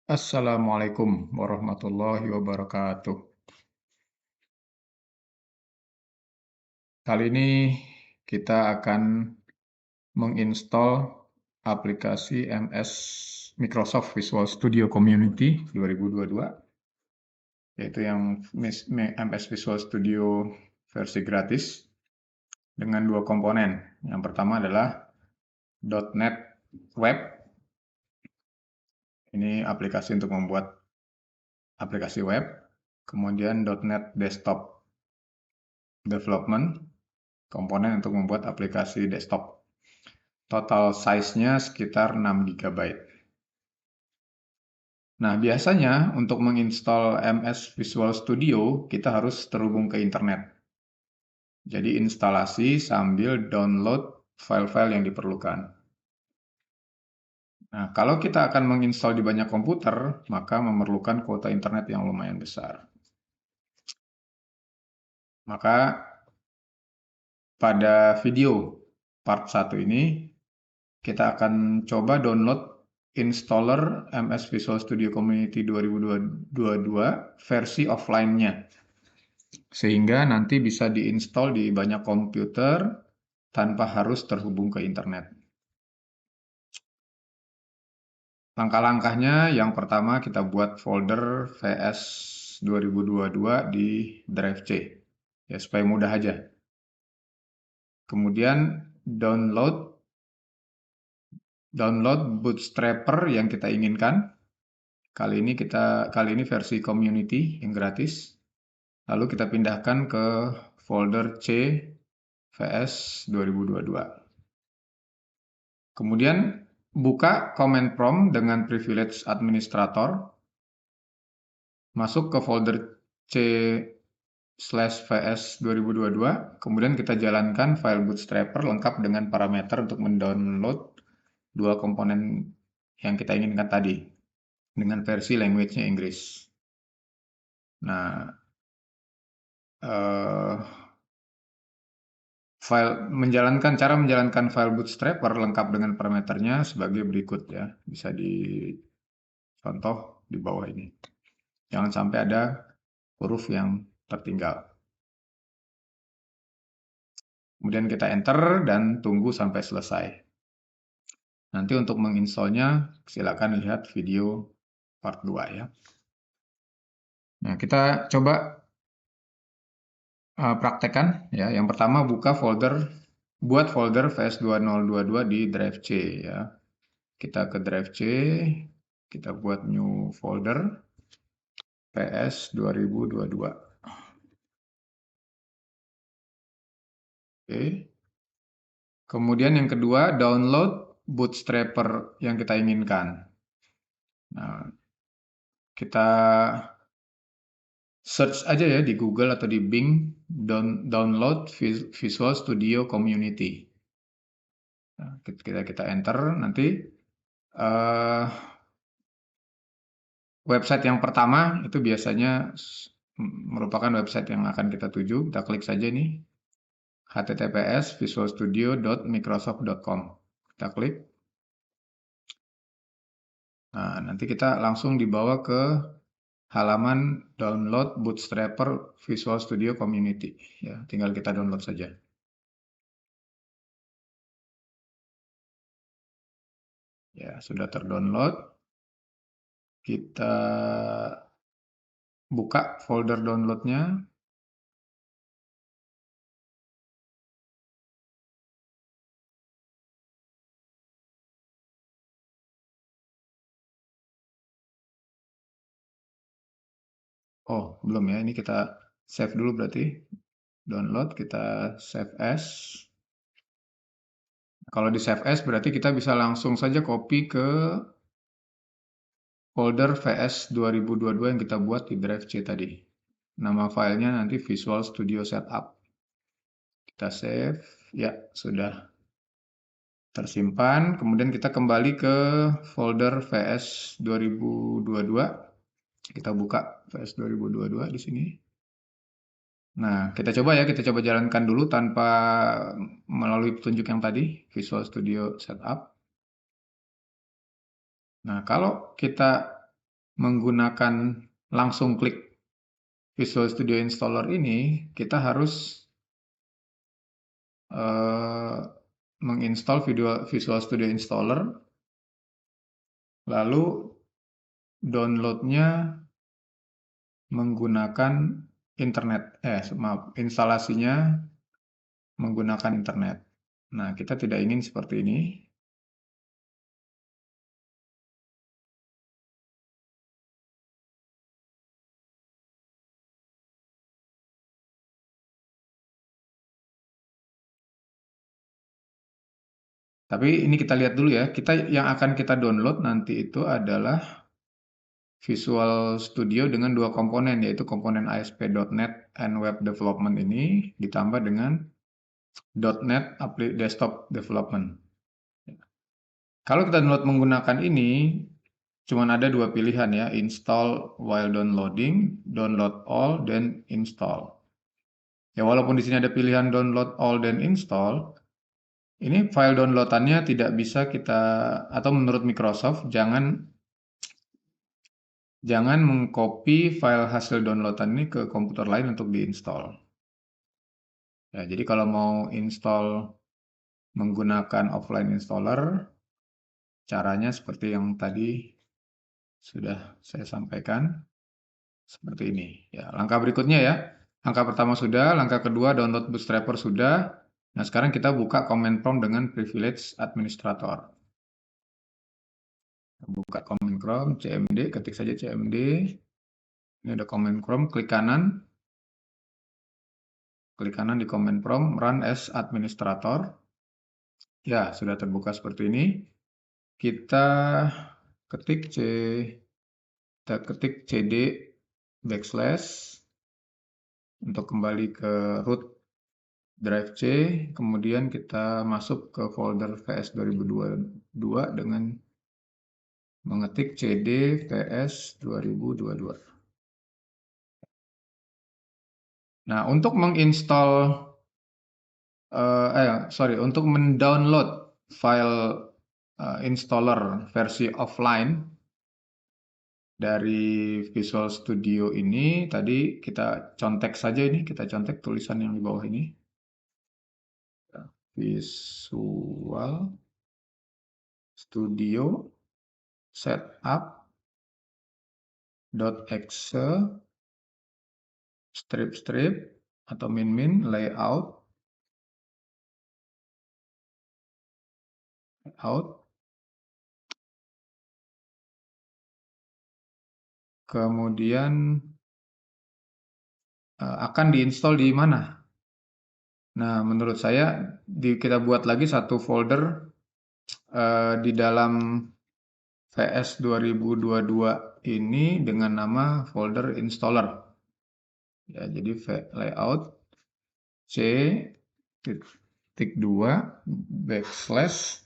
Assalamualaikum warahmatullahi wabarakatuh. Kali ini kita akan menginstal aplikasi Microsoft Visual Studio Community 2022, yaitu yang MS Visual Studio versi gratis dengan dua komponen. Yang pertama adalah .NET Web. Ini aplikasi untuk membuat aplikasi web. Kemudian .NET Desktop Development, komponen untuk membuat aplikasi desktop. Total size-nya sekitar 6 GB. Nah, biasanya untuk menginstal MS Visual Studio, kita harus terhubung ke internet. Jadi instalasi sambil download file-file yang diperlukan. Nah, kalau kita akan menginstal di banyak komputer, maka memerlukan kuota internet yang lumayan besar. Maka pada video part 1 ini, kita akan coba download installer MS Visual Studio Community 2022 versi offline-nya. Sehingga nanti bisa diinstal di banyak komputer tanpa harus terhubung ke internet. Langkah-langkahnya, yang pertama kita buat folder VS 2022 di Drive C. Ya, supaya mudah aja. Kemudian download Bootstrapper yang kita inginkan. Kali ini versi community yang gratis. Lalu kita pindahkan ke folder C VS 2022. Kemudian buka command prompt dengan privilege administrator. Masuk ke folder C/VS 2022. Kemudian kita jalankan file Bootstrapper lengkap dengan parameter untuk mendownload dua komponen yang kita inginkan tadi dengan versi language-nya Inggris. Nah, cara menjalankan file Bootstrapper lengkap dengan parameternya sebagai berikut ya. Bisa dicontoh di bawah ini. Jangan sampai ada huruf yang tertinggal. Kemudian kita enter dan tunggu sampai selesai. Nanti untuk menginstalnya silakan lihat video part 2 ya. Nah, kita coba praktekkan ya. Yang pertama buat folder VS2022 di Drive C ya. Kita ke Drive C, kita buat new folder VS 2022. Oke. Kemudian yang kedua, download Bootstrapper yang kita inginkan. Nah, kita search aja ya di Google atau di Bing, download Visual Studio Community. Nah, kita enter, nanti website yang pertama itu biasanya merupakan website yang akan kita tuju. Kita klik saja nih, https://visualstudio.microsoft.com. Kita klik. Nah, nanti kita langsung dibawa ke halaman download Bootstrapper Visual Studio Community. Ya, tinggal kita download saja. Ya, sudah terdownload. Kita buka folder downloadnya. Oh, belum ya. Ini kita save dulu berarti. Download, kita save as. Kalau di save as berarti kita bisa langsung saja copy ke folder VS 2022 yang kita buat di Drive C tadi. Nama filenya nanti Visual Studio Setup. Kita save. Ya, sudah tersimpan. Kemudian kita kembali ke folder VS 2022. Kita buka VS 2022 di sini. Nah, kita coba jalankan dulu tanpa melalui petunjuk yang tadi, Visual Studio Setup. Nah, kalau kita menggunakan langsung klik Visual Studio Installer ini, kita harus menginstal Visual Studio Installer, lalu downloadnya menggunakan internet, instalasinya menggunakan internet. Nah, kita tidak ingin seperti ini. Tapi ini kita lihat dulu ya. Yang akan kita download nanti itu adalah Visual Studio dengan dua komponen, yaitu komponen ASP.NET and Web Development ini ditambah dengan .NET Desktop Development. Kalau kita download menggunakan ini, cuma ada dua pilihan ya, install while downloading, download all, dan install. Ya, walaupun di sini ada pilihan download all dan install, ini file downloadannya tidak bisa kita, atau menurut Microsoft, jangan mengcopy file hasil downloadan ini ke komputer lain untuk diinstal. Ya, jadi kalau mau install menggunakan offline installer, caranya seperti yang tadi sudah saya sampaikan, seperti ini. Ya, langkah berikutnya ya. Langkah pertama sudah, langkah kedua download Bootstrapper sudah. Nah, sekarang kita buka command prompt dengan privilege administrator. Buka command prompt, cmd, ketik saja cmd. Ini ada command prompt, klik kanan. Klik kanan di command prompt, run as administrator. Ya, sudah terbuka seperti ini. Kita ketik cd backslash untuk kembali ke root drive C, kemudian kita masuk ke folder VS 2022 dengan mengetik cd VS 2022. Nah, untuk menginstal, untuk mendownload file installer versi offline dari Visual Studio ini, tadi kita contek saja ini, kita contek tulisan yang di bawah ini. Visual Studio setup.exe strip atau min layout kemudian akan diinstal di mana? Nah, menurut saya kita buat lagi satu folder di dalam VS 2022 ini dengan nama folder installer. Ya, jadi layout C titik 2 backslash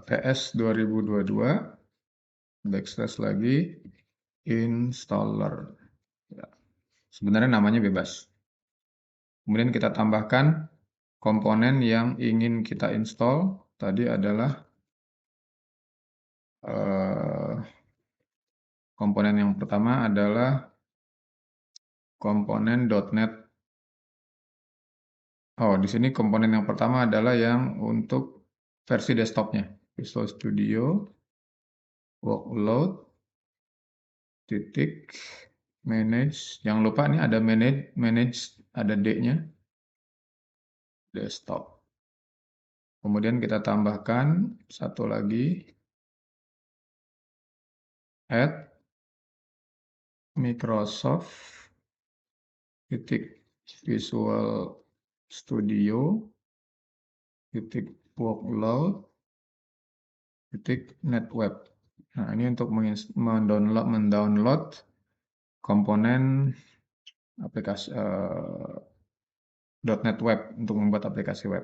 VS 2022 backslash lagi installer. Ya, sebenarnya namanya bebas. Kemudian kita tambahkan komponen yang ingin kita install. Tadi adalah komponen yang pertama adalah komponen .NET. Oh, di sini komponen yang pertama adalah yang untuk versi desktopnya. Visual Studio workload titik manage. Jangan lupa nih ada manage ada D-nya. Desktop. Kemudian kita tambahkan satu lagi, add Microsoft titik Visual Studio titik workload titik netweb. Nah, ini untuk mendownload komponen aplikasi .NET Web untuk membuat aplikasi web.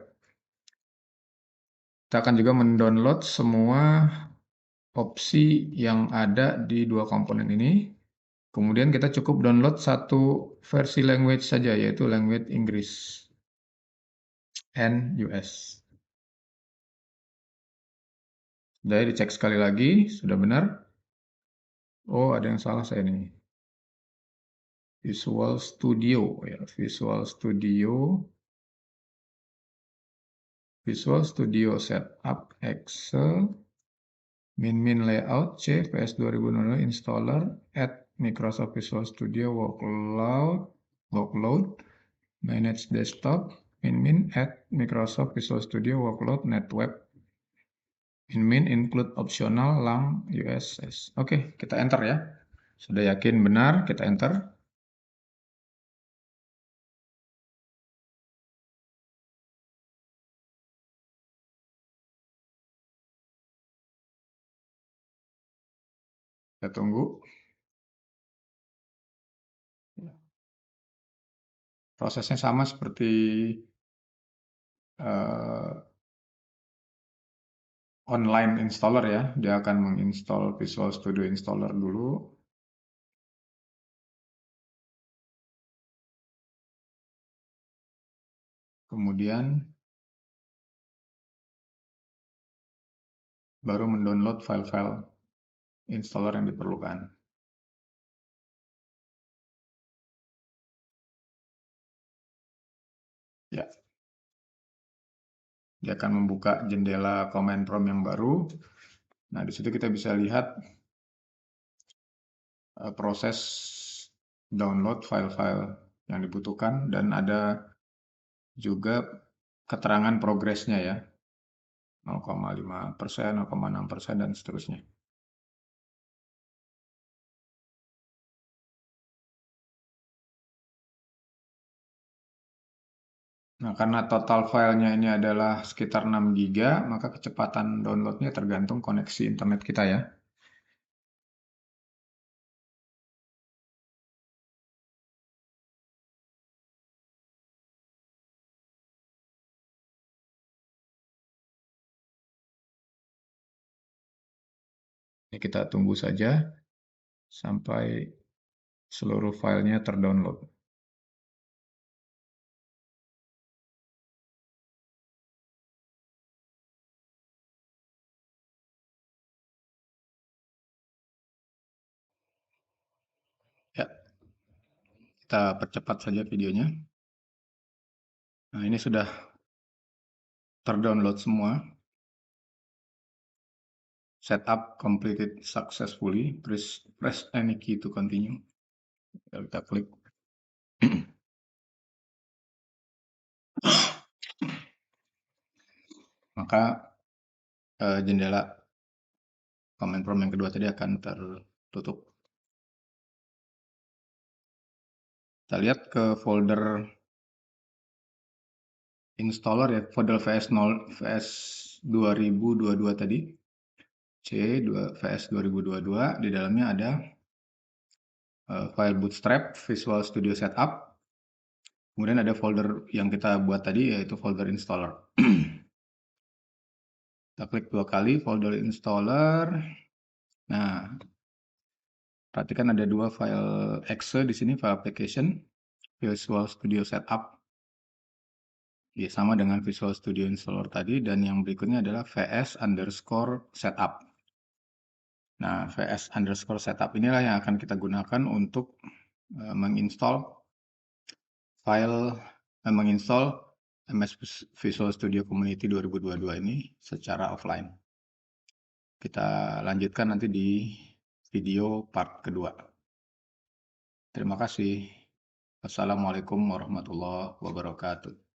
Kita akan juga mendownload semua opsi yang ada di dua komponen ini. Kemudian kita cukup download satu versi language saja, yaitu language Inggris and US. Jadi dicek sekali lagi, sudah benar. Oh, ada yang salah saya nih. Visual Studio ya, Visual Studio Setup Excel, min layout C, PS 2022 installer, add Microsoft Visual Studio workload, manage desktop, add Microsoft Visual Studio workload netweb, include optional lang USS. Oke, kita enter ya. Sudah yakin benar, kita enter. Kita tunggu. Prosesnya sama seperti online installer ya. Dia akan menginstall Visual Studio Installer dulu. Kemudian baru mendownload file-file installer yang diperlukan. Ya, dia akan membuka jendela command prompt yang baru. Nah, di situ kita bisa lihat proses download file-file yang dibutuhkan dan ada juga keterangan progresnya ya. 0,5%, 0,6% dan seterusnya. Nah, karena total filenya ini adalah sekitar 6 GB, maka kecepatan downloadnya tergantung koneksi internet kita ya. Ini kita tunggu saja sampai seluruh filenya terdownload. Ya, kita percepat saja videonya. Nah, ini sudah terdownload semua. Setup completed successfully. Press any key to continue. Kita klik. Maka jendela command prompt yang kedua tadi akan tertutup. Kita lihat ke folder installer ya, folder VS 2022 tadi. VS 2022, di dalamnya ada file bootstrap Visual Studio Setup. Kemudian ada folder yang kita buat tadi, yaitu folder installer. Kita klik 2 kali folder installer. Nah, perhatikan ada 2 file exe di sini, file application, Visual Studio Setup. Ya, sama dengan Visual Studio Installer tadi, dan yang berikutnya adalah vs_setup. Nah, vs_setup inilah yang akan kita gunakan untuk menginstall MS Visual Studio Community 2022 ini secara offline. Kita lanjutkan nanti di video part kedua. Terima kasih. Wassalamualaikum warahmatullahi wabarakatuh.